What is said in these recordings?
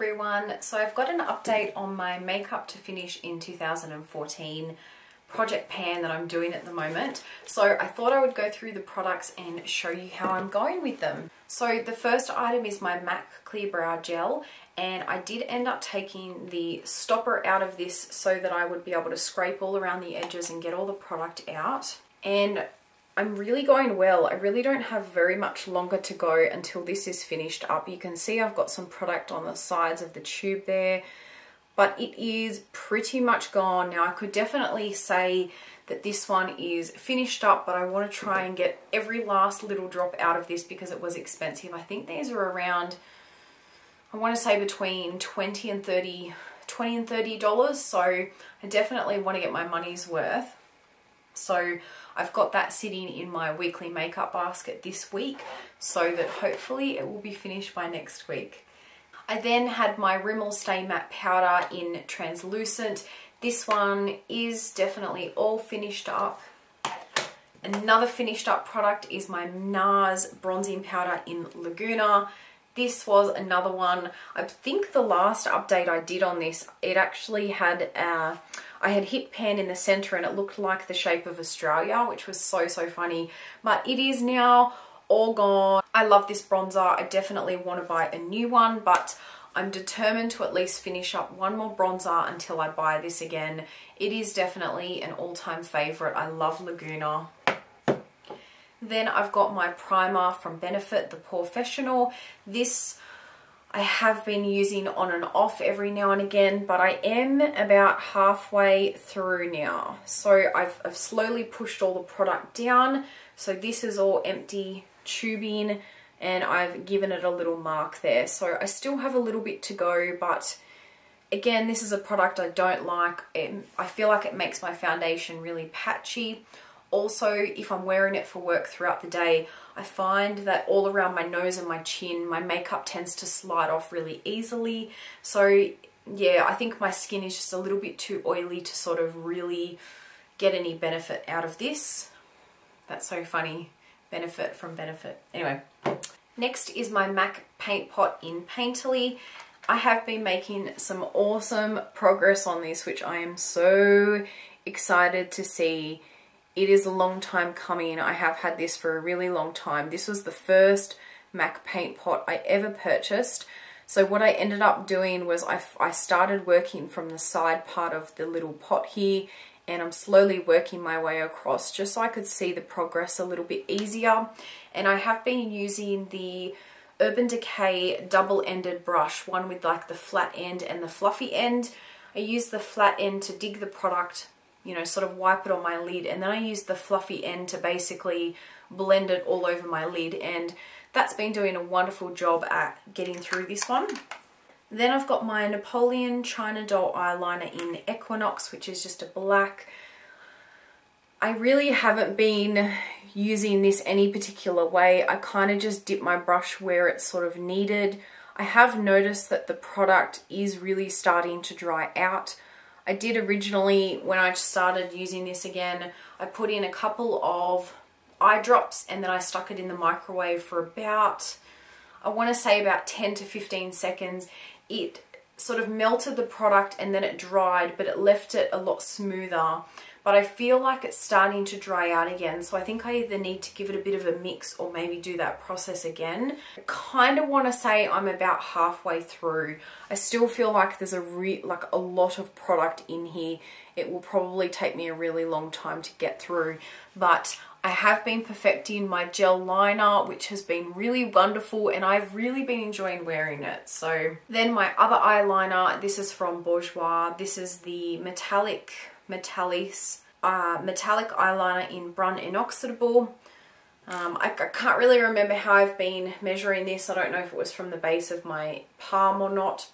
everyone. So I've got an update on my makeup to finish in 2014 project pan that I'm doing at the moment. So I thought I would go through the products and show you how I'm going with them. So the first item is my MAC Clear Brow Gel, and I did end up taking the stopper out of this so that I would be able to scrape all around the edges and get all the product out. And I'm really going well. I really don't have very much longer to go until this is finished up. You can see I've got some product on the sides of the tube there, but it is pretty much gone. Now I could definitely say that this one is finished up, but I want to try and get every last little drop out of this because it was expensive. I think these are around, I want to say between $20 and $30. So I definitely want to get my money's worth. So I've got that sitting in my weekly makeup basket this week so that hopefully it will be finished by next week. I then had my Rimmel Stay Matte Powder in Translucent. This one is definitely all finished up. Another finished up product is my Nars Bronzing Powder in Laguna. This was another one. I think the last update I did on this, it actually had I had hit pan in the center and it looked like the shape of Australia, which was so funny. But it is now all gone. I love this bronzer. I definitely want to buy a new one, but I'm determined to at least finish up one more bronzer until I buy this again. It is definitely an all-time favorite. I love Laguna. Then I've got my primer from Benefit, the Porefessional. This I have been using on and off every now and again, but I am about halfway through now. So I've slowly pushed all the product down. So this is all empty tubing and I've given it a little mark there. So I still have a little bit to go, but again, this is a product I don't like. I feel like it makes my foundation really patchy. Also, if I'm wearing it for work throughout the day, I find that all around my nose and my chin, my makeup tends to slide off really easily. So yeah, I think my skin is just a little bit too oily to sort of really get any benefit out of this. That's so funny. Benefit from Benefit. Anyway, next is my MAC Paint Pot in Painterly. I have been making some awesome progress on this, which I am so excited to see. It is a long time coming. I have had this for a really long time. This was the first MAC paint pot I ever purchased. So what I ended up doing was I started working from the side part of the little pot here, and I'm slowly working my way across just so I could see the progress a little bit easier. And I have been using the Urban Decay double-ended brush, one with like the flat end and the fluffy end. I use the flat end to dig the product, you know, sort of wipe it on my lid, and then I use the fluffy end to basically blend it all over my lid, and that's been doing a wonderful job at getting through this one. Then I've got my Napoleon China Doll eyeliner in Equinox, which is just a black. I really haven't been using this any particular way. I kind of just dip my brush where it's sort of needed. I have noticed that the product is really starting to dry out. I did originally, when I started using this again, I put in a couple of eye drops and then I stuck it in the microwave for about, I want to say about 10 to 15 seconds. It sort of melted the product and then it dried, but it left it a lot smoother. But I feel like it's starting to dry out again, so I think I either need to give it a bit of a mix or maybe do that process again. I kind of want to say I'm about halfway through. I still feel like there's a lot of product in here. It will probably take me a really long time to get through, but I have been perfecting my gel liner, which has been really wonderful, and I've really been enjoying wearing it. So then my other eyeliner, this is from Bourjois. This is the metallic eyeliner in Brun Inoxydable. I can't really remember how I've been measuring this. I don't know if it was from the base of my palm or not,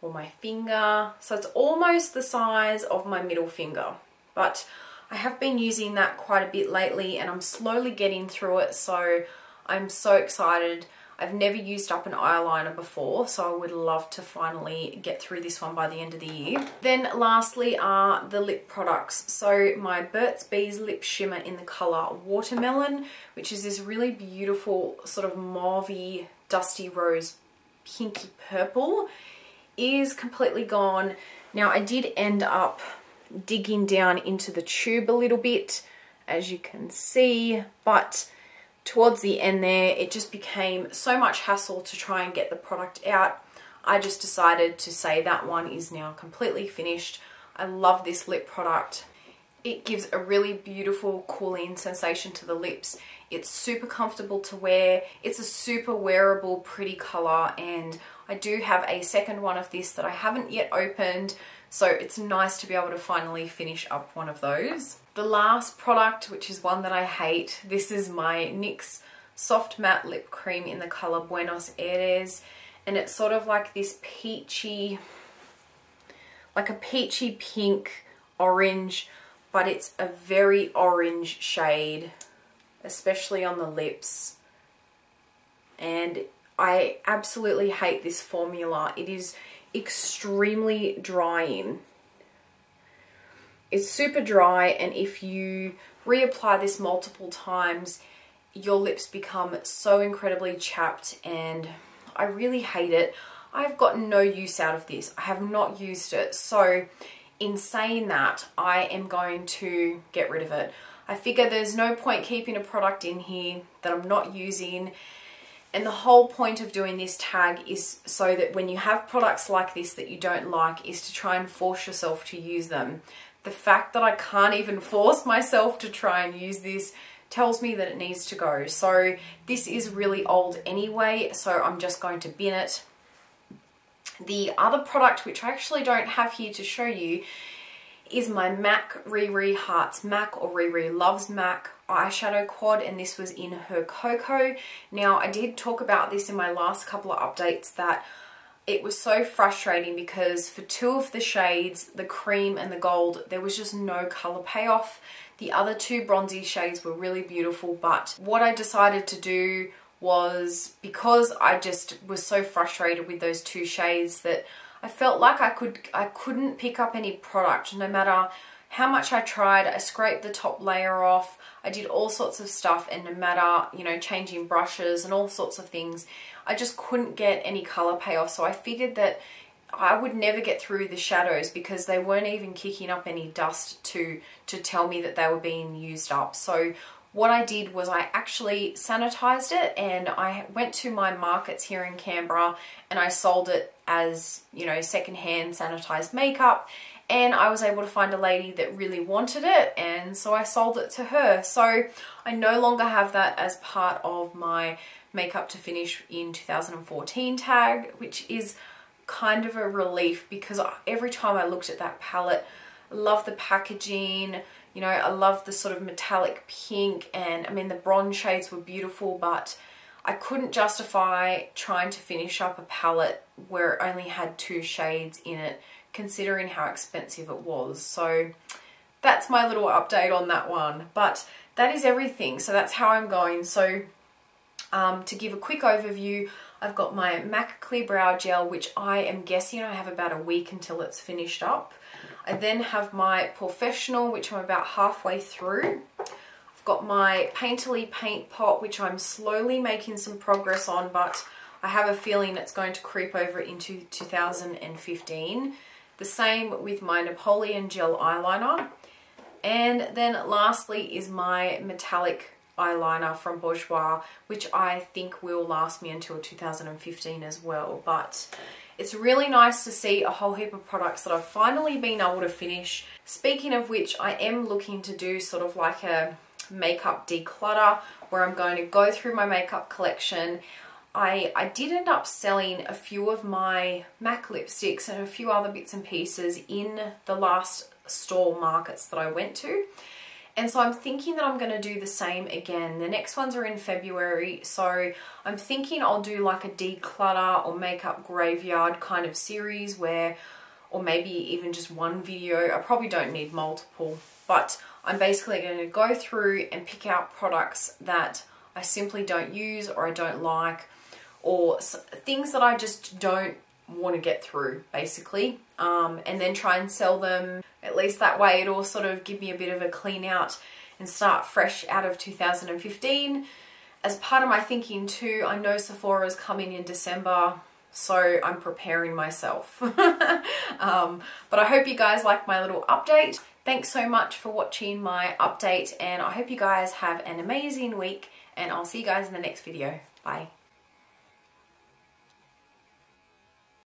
or my finger. So it's almost the size of my middle finger, but I have been using that quite a bit lately and I'm slowly getting through it, so I'm so excited. I've never used up an eyeliner before, so I would love to finally get through this one by the end of the year. Then lastly are the lip products. So my Burts Bees Lip Shimmer in the colour Watermelon, which is this really beautiful sort of mauvey, dusty rose pinky purple is completely gone. Now I did end up digging down into the tube a little bit, as you can see, but towards the end there it just became so much hassle to try and get the product out. I just decided to say that one is now completely finished. I love this lip product. It gives a really beautiful cooling sensation to the lips. It's super comfortable to wear. It's a super wearable, pretty color, and I do have a second one of this that I haven't yet opened, so it's nice to be able to finally finish up one of those. The last product, which is one that I hate, this is my NYX Soft Matte Lip Cream in the color Buenos Aires, and it's sort of like this peachy, like a peachy pink orange, but it's a very orange shade, especially on the lips, and I absolutely hate this formula. It is extremely drying. It's super dry, and if you reapply this multiple times, your lips become so incredibly chapped, and I really hate it. I've gotten no use out of this. I have not used it, so in saying that, I am going to get rid of it. I figure there's no point keeping a product in here that I'm not using, and the whole point of doing this tag is so that when you have products like this that you don't like, is to try and force yourself to use them. The fact that I can't even force myself to try and use this tells me that it needs to go. So this is really old anyway, so I'm just going to bin it. The other product, which I actually don't have here to show you, is my MAC Riri Hearts MAC, or Riri Loves MAC eyeshadow quad, and this was in her Cocoa. Now I did talk about this in my last couple of updates, that it was so frustrating because for two of the shades, the cream and the gold, there was just no color payoff. The other two bronzy shades were really beautiful, but what I decided to do was, because I just was so frustrated with those two shades, that I felt like I couldn't pick up any product no matter how much I tried. I scraped the top layer off, I did all sorts of stuff, and no matter, you know, changing brushes and all sorts of things, I just couldn't get any color payoff. So I figured that I would never get through the shadows because they weren't even kicking up any dust to tell me that they were being used up. So what I did was I actually sanitized it, and I went to my markets here in Canberra and I sold it as, you know, secondhand sanitized makeup, and I was able to find a lady that really wanted it, and so I sold it to her. So I no longer have that as part of my makeup to finish in 2014 tag, which is kind of a relief, because every time I looked at that palette, I love the packaging, you know, I love the sort of metallic pink, and I mean the bronze shades were beautiful, but I couldn't justify trying to finish up a palette where it only had two shades in it, considering how expensive it was. So that's my little update on that one, but that is everything. So that's how I'm going. So to give a quick overview, I've got my MAC Clear Brow Gel, which I am guessing I have about a week until it's finished up. I then have my Porefessional, which I'm about halfway through. I've got my Painterly Paint Pot, which I'm slowly making some progress on, but I have a feeling it's going to creep over into 2015. The same with my Napoleon Gel Eyeliner. And then lastly is my metallic eyeliner from Bourjois, which I think will last me until 2015 as well. But it's really nice to see a whole heap of products that I've finally been able to finish. Speaking of which, I am looking to do sort of like a makeup declutter, where I'm going to go through my makeup collection. I did end up selling a few of my MAC lipsticks and a few other bits and pieces in the last stall markets that I went to. And so I'm thinking that I'm going to do the same again. The next ones are in February, so I'm thinking I'll do like a declutter or makeup graveyard kind of series where, or maybe even just one video. I probably don't need multiple, but I'm basically going to go through and pick out products that I simply don't use or I don't like, or things that I just don't want to get through, basically, and then try and sell them. At least that way it'll sort of give me a bit of a clean out and start fresh out of 2015. As part of my thinking too, I know Sephora's coming in December, so I'm preparing myself. But I hope you guys like my little update. Thanks so much for watching my update, and I hope you guys have an amazing week, and I'll see you guys in the next video. Bye.